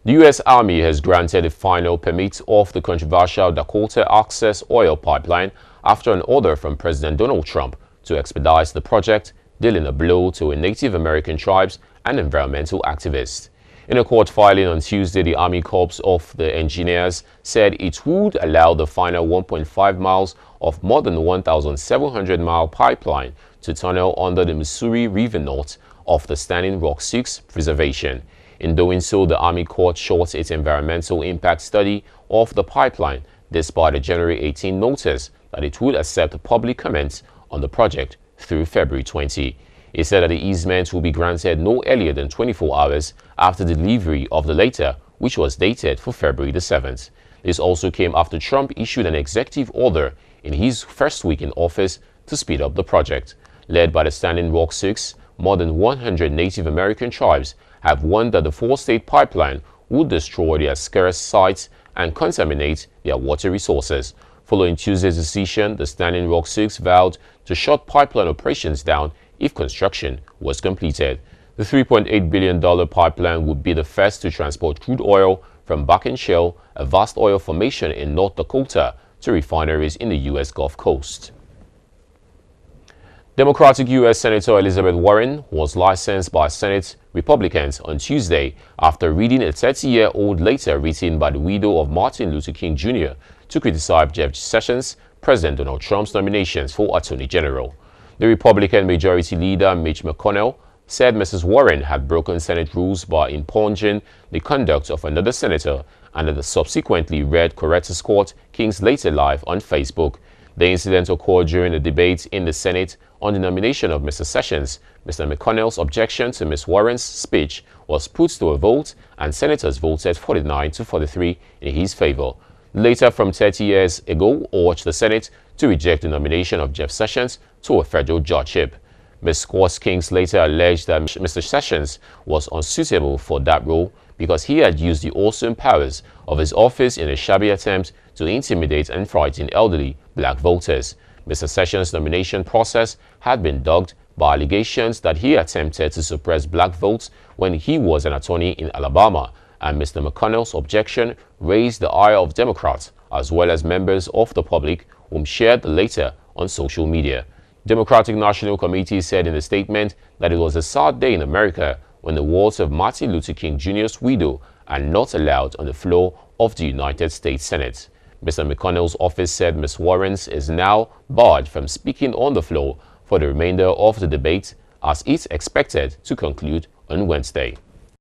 The U.S. Army has granted the final permit of the controversial Dakota Access oil pipeline after an order from President Donald Trump to expedite the project, dealing a blow to Native American tribes and environmental activists. In a court filing on Tuesday, the Army Corps of the Engineers said it would allow the final 1.5 miles of more than 1,700-mile pipeline to tunnel under the Missouri River north of the Standing Rock 6 Reservation. In doing so, the Army Corps short its environmental impact study of the pipeline, despite a January 18 notice that it would accept public comments on the project through February 20. It said that the easement will be granted no earlier than 24 hours after delivery of the letter, which was dated for February the 7th. This also came after Trump issued an executive order in his first week in office to speed up the project. Led by the Standing Rock 6, more than 100 Native American tribes have warned that the four-state pipeline would destroy their scarce sites and contaminate their water resources. Following Tuesday's decision, the Standing Rock 6 vowed to shut pipeline operations down if construction was completed. The $3.8 billion pipeline would be the first to transport crude oil from Bakken Shale, a vast oil formation in North Dakota, to refineries in the U.S. Gulf Coast. Democratic U.S. Senator Elizabeth Warren was licensed by Senate Republicans on Tuesday after reading a 30-year-old letter written by the widow of Martin Luther King Jr. to criticize Jeff Sessions, President Donald Trump's nominations for Attorney General. The Republican Majority Leader Mitch McConnell said Mrs. Warren had broken Senate rules by impugning the conduct of another senator and had subsequently read Coretta Scott King's later life on Facebook. The incident occurred during a debate in the Senate on the nomination of Mr. Sessions. Mr. McConnell's objection to Ms. Warren's speech was put to a vote, and senators voted 49 to 43 in his favor. Later, from 30 years ago, urged the Senate to reject the nomination of Jeff Sessions to a federal judgeship. Ms. Scott Kings later alleged that Mr. Sessions was unsuitable for that role because he had used the awesome powers of his office in a shabby attempt to intimidate and frighten elderly black voters. Mr. Sessions' nomination process had been dogged by allegations that he attempted to suppress black votes when he was an attorney in Alabama, and Mr. McConnell's objection raised the ire of Democrats as well as members of the public whom shared the letter on social media. Democratic National Committee said in a statement that it was a sad day in America when the words of Martin Luther King Jr.'s widow are not allowed on the floor of the United States Senate. Mr. McConnell's office said Ms. Warren is now barred from speaking on the floor for the remainder of the debate, as it's expected to conclude on Wednesday.